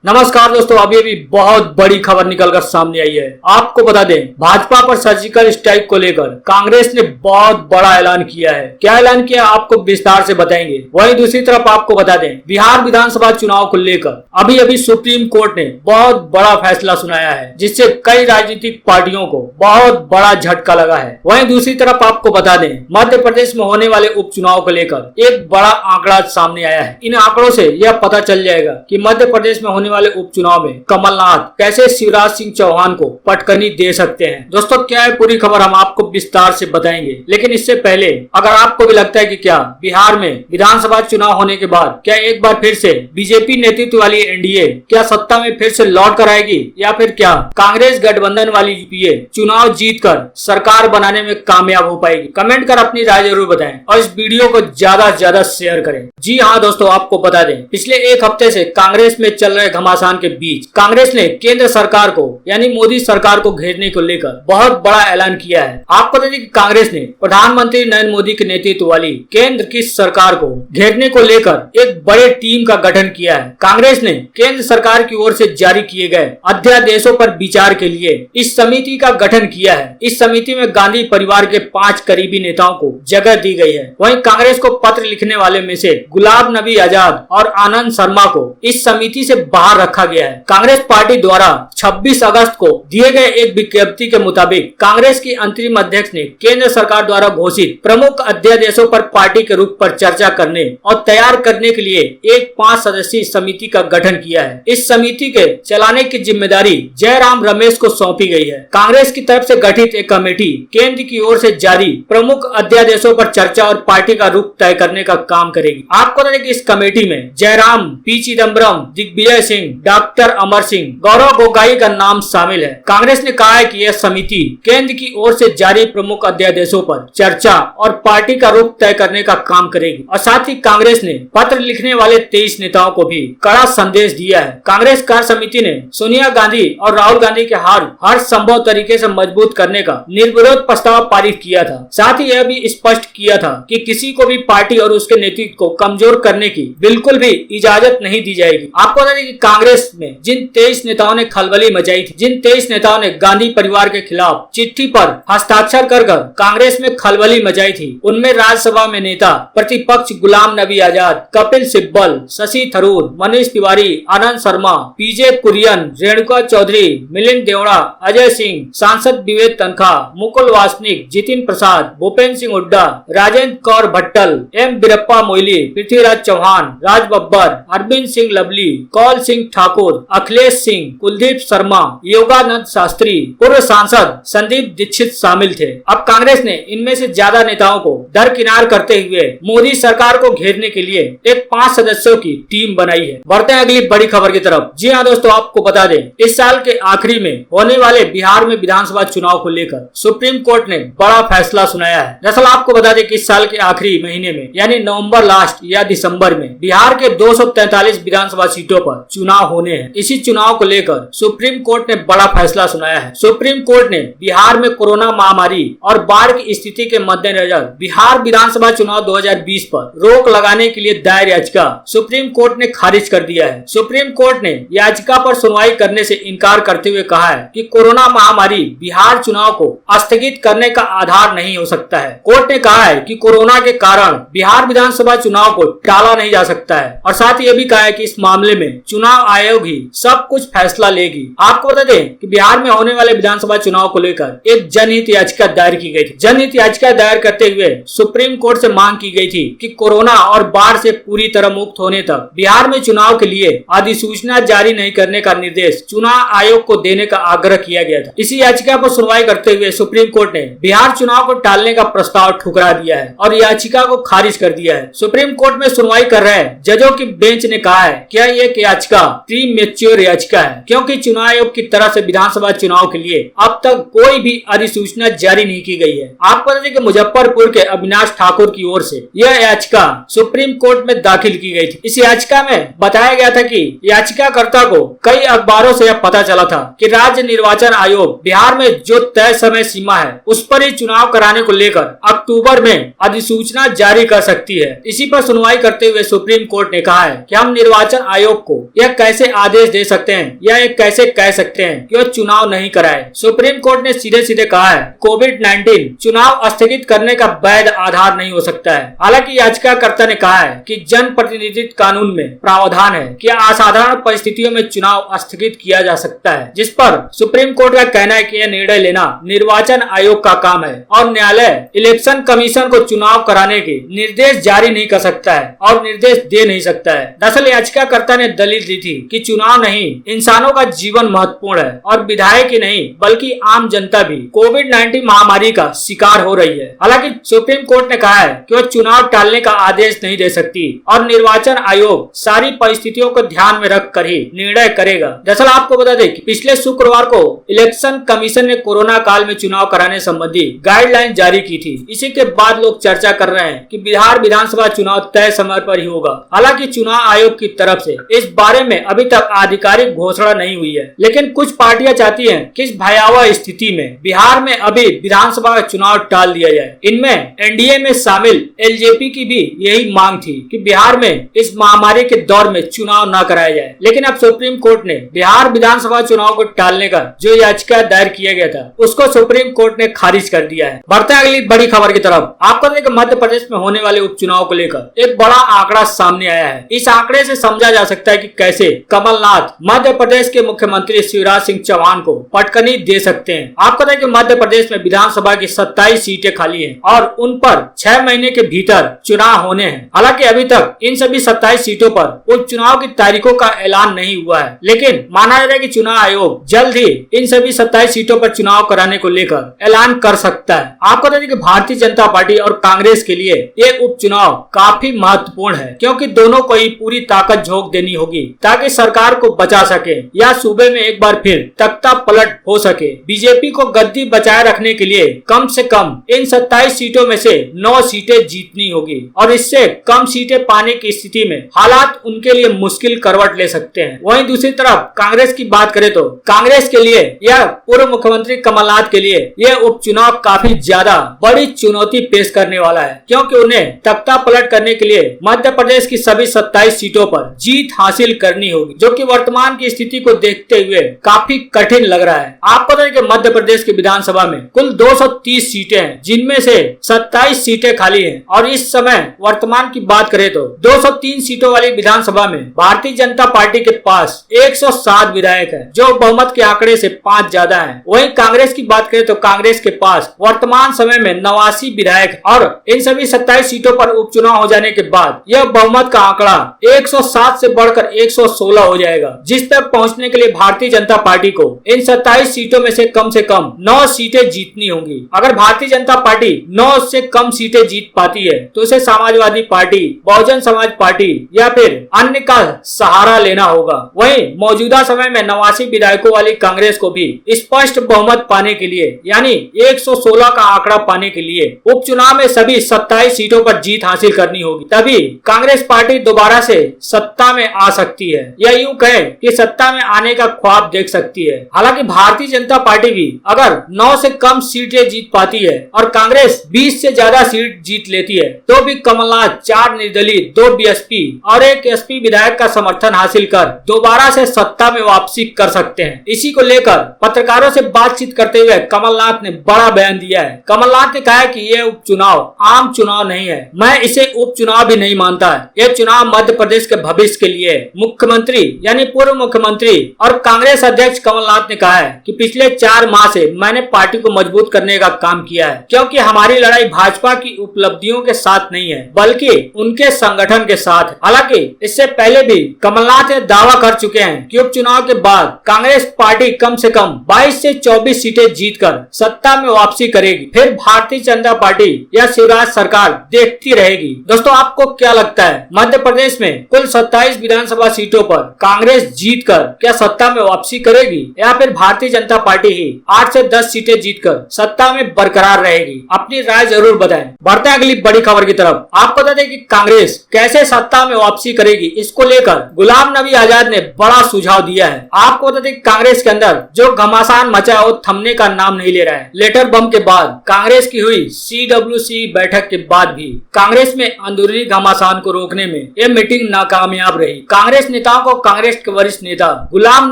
नमस्कार दोस्तों, अभी बहुत बड़ी खबर निकलकर सामने आई है। आपको बता दें, भाजपा पर सर्जिकल स्ट्राइक को लेकर कांग्रेस ने बहुत बड़ा ऐलान किया है। क्या ऐलान किया आपको विस्तार से बताएंगे। वहीं दूसरी तरफ आपको बता दें, बिहार विधानसभा चुनाव को लेकर अभी सुप्रीम कोर्ट ने बहुत बड़ा फैसला सुनाया है, जिससे कई राजनीतिक पार्टियों को बहुत बड़ा झटका लगा है। वहीं दूसरी तरफ आपको बता दें, मध्य प्रदेश में होने वाले उपचुनाव को लेकर एक बड़ा आंकड़ा सामने आया है। इन आंकड़ों से यह पता चल जाएगा कि मध्य प्रदेश में होने वाले उपचुनाव में कमलनाथ कैसे शिवराज सिंह चौहान को पटकनी दे सकते हैं। दोस्तों, क्या है पूरी खबर हम आपको विस्तार से बताएंगे, लेकिन इससे पहले अगर आपको भी लगता है कि क्या बिहार में विधानसभा चुनाव होने के बाद क्या एक बार फिर से बीजेपी नेतृत्व वाली एनडीए क्या सत्ता में फिर से लौट कर आएगी, या फिर क्या कांग्रेस गठबंधन वाली यूपीए चुनाव जीतकर सरकार बनाने में कामयाब हो पाएगी, कमेंट कर अपनी राय जरूर बताएं और इस वीडियो को ज्यादा से ज्यादा शेयर करें। जी हाँ दोस्तों, आपको बता दें, पिछले एक हफ्ते से कांग्रेस में चल रहे घमासान के बीच कांग्रेस ने केंद्र सरकार को यानी मोदी सरकार को घेरने को लेकर बहुत बड़ा ऐलान किया है। आपको बता दें कि कांग्रेस ने प्रधानमंत्री नरेंद्र मोदी के नेतृत्व वाली केंद्र की सरकार को घेरने को लेकर एक बड़े टीम का गठन किया है। कांग्रेस ने केंद्र सरकार की ओर से जारी किए गए अध्यादेशों पर विचार के लिए इस समिति का गठन किया है। इस समिति में गांधी परिवार के 5 करीबी नेताओं को जगह दी गई है। वहीं कांग्रेस को पत्र लिखने वाले में से गुलाम नबी आजाद और आनंद शर्मा को इस समिति से बाहर रखा गया है। कांग्रेस पार्टी द्वारा 26 अगस्त को दिए गए एक विज्ञप्ति के मुताबिक कांग्रेस की अंतरिम अध्यक्ष ने केंद्र सरकार द्वारा घोषित प्रमुख अध्यादेशों पर पार्टी के रूप पर चर्चा करने और तैयार करने के लिए एक 5 सदस्यीय समिति का गठन किया है। इस समिति के चलाने की जिम्मेदारी जयराम रमेश को सौंपी गई है। कांग्रेस की तरफ से गठित एक कमेटी केंद्र की ओर से जारी प्रमुख अध्यादेशों पर चर्चा और पार्टी का रुख तय करने का काम करेगी। आपको बता दें कि इस कमेटी में जयराम, पी चिदम्बरम, दिग्विजय सिंह, डॉक्टर अमर सिंह, गौरव गोगोई का नाम शामिल है। कांग्रेस ने कहा है कि यह समिति केंद्र की ओर से जारी प्रमुख अध्यादेशों पर चर्चा और पार्टी का रुख तय करने का काम करेगी। और साथ ही कांग्रेस ने पत्र लिखने वाले 23 नेताओं को भी कड़ा संदेश दिया है। कांग्रेस कार्य समिति ने सोनिया गांधी और राहुल गांधी के हर संभव तरीके से मजबूत करने का निर्विरोध प्रस्ताव पारित किया था। साथ ही यह भी स्पष्ट किया था कि किसी को भी पार्टी और उसके नेतृत्व को कमजोर करने की बिल्कुल भी इजाजत नहीं दी जाएगी। आपको बता दें कि कांग्रेस में जिन 23 नेताओं ने खलबली मचाई थी, जिन 23 नेताओं ने गांधी परिवार के खिलाफ चिट्ठी पर हस्ताक्षर कर कांग्रेस में खलबली मचाई थी, उनमें राज्यसभा में नेता प्रतिपक्ष गुलाम नबी आजाद, कपिल सिब्बल, शशि थरूर, मनीष तिवारी, आनंद शर्मा, पीजे कुरियन, रेणुका चौधरी, मिलिंद देवड़ा, अजय सिंह, सांसद विवेक तनखा, मुकुल वासनिक, जितिन प्रसाद, भूपेंद्र सिंह हुड्डा, राजेंद्र कौर भट्टल, एम बीरप्पा मोइली, पृथ्वीराज चौहान, राज बब्बर, अरविंद सिंह लवली, कौल सिंह ठाकुर, अखिलेश सिंह, कुलदीप शर्मा, योगानंद शास्त्री, पूर्व सांसद संदीप दीक्षित शामिल थे। अब कांग्रेस ने इनमें से ज्यादा नेताओं को दरकिनार करते हुए मोदी सरकार को घेरने के लिए एक 5 सदस्यों की टीम बनाई है। बढ़ते हैं अगली बड़ी खबर की तरफ। जी हाँ दोस्तों, आपको बता दें, इस साल के आखिरी में होने वाले बिहार में विधानसभा चुनाव को लेकर सुप्रीम कोर्ट ने बड़ा फैसला सुनाया है। दरअसल आपको बता दें कि इस साल के आखिरी महीने में यानी नवंबर लास्ट या दिसंबर में बिहार के 243 विधानसभा सीटों पर चुनाव होने हैं। इसी चुनाव को लेकर सुप्रीम कोर्ट ने बड़ा फैसला सुनाया है। सुप्रीम कोर्ट ने बिहार में कोरोना महामारी और बाढ़ की स्थिति के मद्देनजर बिहार विधानसभा चुनाव 2020 पर रोक लगाने के लिए दायर याचिका सुप्रीम कोर्ट ने खारिज कर दिया है। सुप्रीम कोर्ट ने याचिका पर सुनवाई करने से इनकार करते हुए कहा है कि कोरोना महामारी बिहार चुनाव को स्थगित करने का आधार नहीं हो सकता है। कोर्ट ने कहा है कि कोरोना के कारण बिहार विधानसभा चुनाव को टाला नहीं जा सकता है और साथ ही यह भी कहा है कि इस मामले में चुनाव आयोग ही सब कुछ फैसला लेगी। आपको बता दें कि बिहार में होने वाले विधानसभा चुनाव को लेकर एक जनहित याचिका दायर की गई थी। जनहित याचिका दायर करते हुए सुप्रीम कोर्ट से मांग की गई थी कि कोरोना और बाढ़ से पूरी तरह मुक्त होने तक बिहार में चुनाव के लिए अधिसूचना जारी नहीं करने का निर्देश चुनाव आयोग को देने का आग्रह किया गया था। इसी याचिका पर सुनवाई करते हुए सुप्रीम कोर्ट ने बिहार चुनाव को टालने का प्रस्ताव ठुकरा दिया है और याचिका को खारिज कर दिया है। सुप्रीम कोर्ट में सुनवाई कर रहे जजों की बेंच ने कहा है क्या ये याचिका प्रीमेच्योर याचिका है, क्योंकि चुनाव आयोग की तरफ से विधानसभा चुनाव के लिए अब तक कोई भी अधिसूचना जारी नहीं की गई है। आपको बता दें कि मुजफ्फरपुर के अविनाश ठाकुर की ओर से यह याचिका सुप्रीम कोर्ट में दाखिल की गई थी। इस याचिका में बताया गया था कि याचिकाकर्ता को कई अखबारों से यह पता चला था कि राज्य निर्वाचन आयोग बिहार में जो तय समय सीमा है उस पर ही चुनाव कराने को लेकर अक्टूबर में अधिसूचना जारी कर सकती है। इसी पर सुनवाई करते हुए सुप्रीम कोर्ट ने कहा है कि हम निर्वाचन आयोग को यह कैसे आदेश दे सकते हैं या ये कैसे कह सकते हैं कि वो चुनाव नहीं कराए। सुप्रीम कोर्ट ने सीधे सीधे कहा है कोविड-19 चुनाव स्थगित करने का वैध आधार नहीं हो सकता है। हालांकि याचिकाकर्ता ने कहा है कि जन प्रतिनिधित्व कानून में प्रावधान है कि असाधारण परिस्थितियों में चुनाव स्थगित किया जा सकता है, जिस पर सुप्रीम कोर्ट का कहना है कि यह निर्णय लेना निर्वाचन आयोग का काम है और न्यायालय इलेक्शन कमीशन को चुनाव कराने के निर्देश जारी नहीं कर सकता है और निर्देश दे नहीं सकता है। दरअसल याचिकाकर्ता ने दलील दी थी कि चुनाव नहीं, इंसानों का जीवन महत्वपूर्ण है और विधायक ही नहीं बल्कि आम जनता भी कोविड-19 महामारी का शिकार हो रही है। हालांकि सुप्रीम कोर्ट ने कहा है कि वह चुनाव टालने का आदेश नहीं दे सकती और निर्वाचन आयोग सारी परिस्थितियों को ध्यान में रख कर ही निर्णय करेगा। दरअसल आपको बता दें कि पिछले शुक्रवार को इलेक्शन कमीशन ने कोरोना काल में चुनाव कराने संबंधी गाइडलाइन जारी की थी। इसी के बाद लोग चर्चा कर रहे हैं कि बिहार विधानसभा चुनाव तय समय पर ही होगा। हालांकि चुनाव आयोग की तरफ से इस बारे में अभी तक आधिकारिक घोषणा नहीं हुई है, लेकिन कुछ पार्टियां चाहती हैं कि इस भयावह स्थिति में बिहार में अभी विधानसभा चुनाव टाल दिया जाए। इनमें एनडीए में शामिल एलजेपी की भी यही मांग थी कि बिहार में इस महामारी के दौर में चुनाव न कराया जाए, लेकिन अब सुप्रीम कोर्ट ने बिहार विधानसभा चुनाव को टालने का जो याचिका दायर किया गया था उसको सुप्रीम कोर्ट ने खारिज कर दिया है। बढ़ते अगली बड़ी खबर की तरफ। आपको देखिए मध्य प्रदेश में होने वाले उपचुनाव को लेकर एक बड़ा आंकड़ा सामने आया है। इस आंकड़े से समझा जा सकता है कि कैसे कमलनाथ मध्य प्रदेश के मुख्यमंत्री शिवराज सिंह चौहान को पटकनी दे सकते हैं। आपको देखिए मध्य प्रदेश में विधानसभा की 27 सीटें खाली हैं और उन पर 6 महीने के भीतर चुनाव होने हैं। हालांकि अभी तक इन सभी 27 सीटों पर उपचुनाव की तारीखों का ऐलान नहीं हुआ है, लेकिन माना जा रहा है कि चुनाव आयोग जल्द ही इन सभी 27 सीटों पर चुनाव कराने को लेकर ऐलान कर सकता है। आपको बता दें कि भारतीय जनता पार्टी और कांग्रेस के लिए ये उपचुनाव काफी महत्वपूर्ण है, क्योंकि दोनों को ही पूरी ताकत झोंक देनी होगी ताकि सरकार को बचा सके या सूबे में एक बार फिर तख्ता पलट हो सके। बीजेपी को गद्दी बचाए रखने के लिए कम से कम इन 27 सीटों में से 9 सीटें जीतनी होगी और इससे कम सीटें पाने की स्थिति में हालात उनके लिए मुश्किल करवट ले सकते हैं। वहीं दूसरी तरफ कांग्रेस की बात करें तो कांग्रेस के लिए या पूर्व मुख्यमंत्री कमलनाथ के लिए यह उपचुनाव काफी ज्यादा बड़ी चुनौती पेश करने वाला है, क्योंकि उन्हें तख्ता पलट करने के लिए मध्य प्रदेश की सभी 27 सीटों पर जीत हासिल करनी होगी, जो कि वर्तमान की स्थिति को देखते हुए काफी कठिन लग रहा है। आपको पता है कि मध्य प्रदेश की विधानसभा में कुल 230 सीटें हैं, जिनमें से 27 सीटें खाली हैं और इस समय वर्तमान की बात करें तो 203 सीटों वाली विधानसभा में भारतीय जनता पार्टी के पास 107 विधायक है, जो बहुमत के आंकड़े से 5 ज्यादा है। वहीं कांग्रेस की बात करें तो कांग्रेस के पास वर्तमान समय में 89 विधायक और इन सभी 27 सीटों पर उपचुनाव हो जाने के बाद यह बहुमत का आंकड़ा 107 से बढ़कर 116 हो जाएगा, जिस तक पहुंचने के लिए भारतीय जनता पार्टी को इन 27 सीटों में से कम 9 सीटें जीतनी होंगी। अगर भारतीय जनता पार्टी 9 से कम सीटें जीत पाती है तो उसे समाजवादी पार्टी, बहुजन समाज पार्टी या फिर अन्य का सहारा लेना होगा। वहीं मौजूदा समय में 89 विधायकों वाली कांग्रेस को भी स्पष्ट बहुमत पाने के लिए यानी 116 का आंकड़ा पाने के लिए उपचुनाव में सभी 27 सीटों पर जीत हासिल करनी होगी, तभी कांग्रेस पार्टी दोबारा से सत्ता में आ सकती है या यूं कहें कि सत्ता में आने का ख्वाब देख सकती है। हालांकि भारतीय जनता पार्टी भी अगर 9 से कम सीटें जीत पाती है और कांग्रेस 20 से ज्यादा सीट जीत लेती है तो भी कमलनाथ 4 निर्दलीय, 2 बीएसपी और 1 एसपी विधायक का समर्थन हासिल कर दोबारा से सत्ता में वापसी कर सकते हैं। इसी को लेकर पत्रकारों से बातचीत करते हुए कमलनाथ ने बड़ा बयान दिया है। कमलनाथ ने कहा है कि यह उपचुनाव आम चुनाव नहीं है, मैं इसे उपचुनाव भी नहीं मानता है। यह चुनाव मध्य प्रदेश के भविष्य के लिए है। मुख्यमंत्री यानी पूर्व मुख्यमंत्री और कांग्रेस अध्यक्ष कमलनाथ ने कहा है कि पिछले 4 माह से मैंने पार्टी को मजबूत करने का काम किया है, क्योंकि हमारी लड़ाई भाजपा की उपलब्धियों के साथ नहीं है बल्कि उनके संगठन के साथ है। हालांकि इससे पहले भी कमलनाथ ने दावा कर चुके हैं कि उपचुनाव के बाद कांग्रेस पार्टी कम से कम 22 से 24 सीटें जीतकर सत्ता में वापसी करेगी, फिर भारतीय जनता पार्टी या शिवराज सरकार देखती रहेगी। दोस्तों आपको क्या लगता है, मध्य प्रदेश में कुल 27 विधानसभा सीटों पर कांग्रेस जीतकर क्या सत्ता में वापसी करेगी या फिर भारतीय जनता पार्टी ही 8 से 10 सीटें जीतकर सत्ता में बरकरार रहेगी? अपनी राय जरूर बताएं। बढ़ते हैं अगली बड़ी खबर की तरफ। आपको बता दें कि कांग्रेस कैसे सत्ता में वापसी करेगी, इसको लेकर गुलाम नबी आजाद ने बड़ा सुझाव दिया है। आपको बता दें कांग्रेस के अंदर जो घमासान मचा वो थमने का नाम नहीं ले रहा है। लेटर बम के बाद कांग्रेस की हुई CWC बैठक के बाद भी कांग्रेस में अंदरूनी घमासान को रोकने में यह मीटिंग नाकामयाब रही। कांग्रेस ने नेताओं को कांग्रेस के वरिष्ठ नेता गुलाम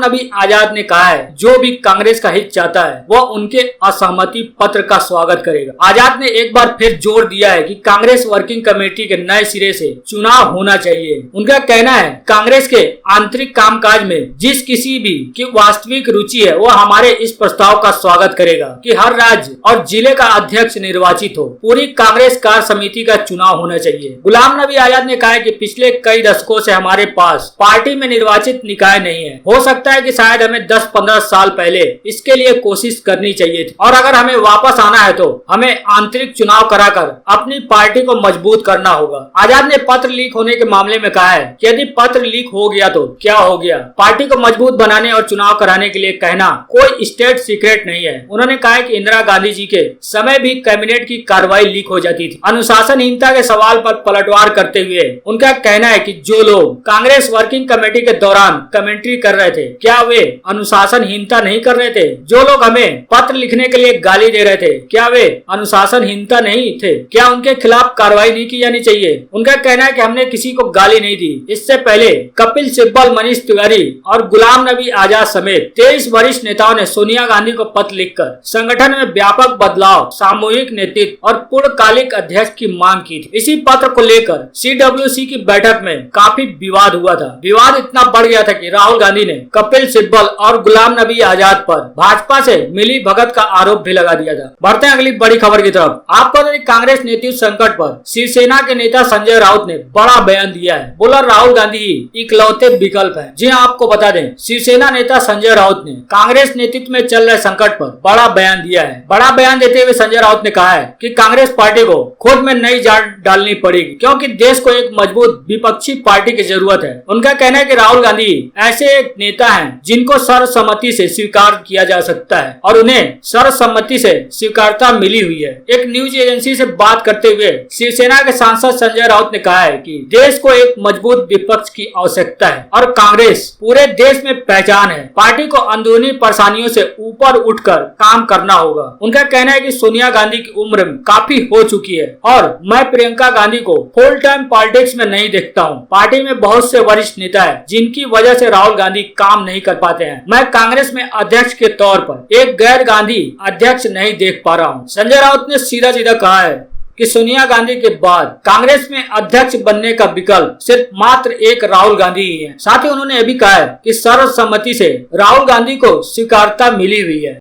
नबी आजाद ने कहा है जो भी कांग्रेस का हित चाहता है वह उनके असहमति पत्र का स्वागत करेगा। आजाद ने एक बार फिर जोर दिया है कि कांग्रेस वर्किंग कमेटी के नए सिरे से चुनाव होना चाहिए। उनका कहना है कांग्रेस के आंतरिक कामकाज में जिस किसी भी की वास्तविक रुचि है वह हमारे इस प्रस्ताव का स्वागत करेगा कि हर राज्य और जिले का अध्यक्ष निर्वाचित हो। पूरी कांग्रेस कार्य समिति का चुनाव होना चाहिए। गुलाम नबी आजाद ने कहा है कि पिछले कई दशकों से हमारे पास पार्टी में निर्वाचित निकाय नहीं है। हो सकता है कि शायद हमें 10-15 साल पहले इसके लिए कोशिश करनी चाहिए थी और अगर हमें वापस आना है तो हमें आंतरिक चुनाव कराकर अपनी पार्टी को मजबूत करना होगा। आजाद ने पत्र लीक होने के मामले में कहा है कि यदि पत्र लीक हो गया तो क्या हो गया। पार्टी को मजबूत बनाने और चुनाव कराने के लिए कहना कोई स्टेट सीक्रेट नहीं है। उन्होंने कहा है कि इंदिरा गांधी जी के समय भी कैबिनेट की कार्रवाई लीक हो जाती थी। अनुशासनहीनता के सवाल पर पलटवार करते हुए उनका कहना है कि जो लोग कांग्रेस वर्किंग कमेटी के दौरान कमेंट्री कर रहे थे क्या वे अनुशासनहीनता नहीं कर रहे थे। जो लोग हमें पत्र लिखने के लिए गाली दे रहे थे क्या वे अनुशासनहीनता नहीं थे। क्या उनके खिलाफ कार्रवाई नहीं की जानी चाहिए। उनका कहना है कि हमने किसी को गाली नहीं दी। इससे पहले कपिल सिब्बल, मनीष तिवारी और गुलाम नबी आजाद समेत 23 वरिष्ठ नेताओं ने सोनिया गांधी को पत्र लिखकर संगठन में व्यापक बदलाव, सामूहिक नेतृत्व और पूर्णकालिक अध्यक्ष की मांग की थी। इसी पत्र को लेकर CWC की बैठक में काफी विवाद हुआ था। विवाद इतना बढ़ गया था कि राहुल गांधी ने कपिल सिब्बल और गुलाम नबी आजाद पर भाजपा से मिली भगत का आरोप भी लगा दिया था। बढ़ते हैं अगली बड़ी खबर की तरफ। आपको कांग्रेस नेतृत्व संकट पर शिवसेना के नेता संजय राउत ने बड़ा बयान दिया है। बोला राहुल गांधी ही इकलौते विकल्प है। जी आपको बता दें शिवसेना नेता संजय राउत ने कांग्रेस नेतृत्व में चल रहे संकट पर बड़ा बयान दिया है। बड़ा बयान देते हुए संजय राउत ने कहा है कि कांग्रेस पार्टी को खुद में नई जान डालनी पड़ेगी क्योंकि देश को एक मजबूत विपक्षी पार्टी की जरूरत है। उनका कहना है कि राहुल गांधी ऐसे एक नेता हैं जिनको सर्वसम्मति से स्वीकार किया जा सकता है और उन्हें सर्वसम्मति से स्वीकारता मिली हुई है। एक न्यूज एजेंसी से बात करते हुए शिवसेना के सांसद संजय राउत ने कहा है कि देश को एक मजबूत विपक्ष की आवश्यकता है और कांग्रेस पूरे देश में पहचान है। पार्टी को अंदरूनी परेशानियों से ऊपर उठकर काम करना होगा। उनका कहना है कि सोनिया गांधी की उम्र काफी हो चुकी है और मैं प्रियंका गांधी को फुल टाइम पॉलिटिक्स में नहीं देखता हूँ। पार्टी में बहुत से वरिष्ठ नेता है जिनकी वजह से राहुल गांधी काम नहीं कर पाते हैं। मैं कांग्रेस में अध्यक्ष के तौर पर एक गैर गांधी अध्यक्ष नहीं देख पा रहा हूँ। संजय राउत ने सीधा सीधा कहा है कि सोनिया गांधी के बाद कांग्रेस में अध्यक्ष बनने का विकल्प सिर्फ मात्र एक राहुल गांधी ही है। साथ ही उन्होंने यह भी कहा है कि सर्वसम्मति से राहुल गांधी को स्वीकारता मिली हुई है।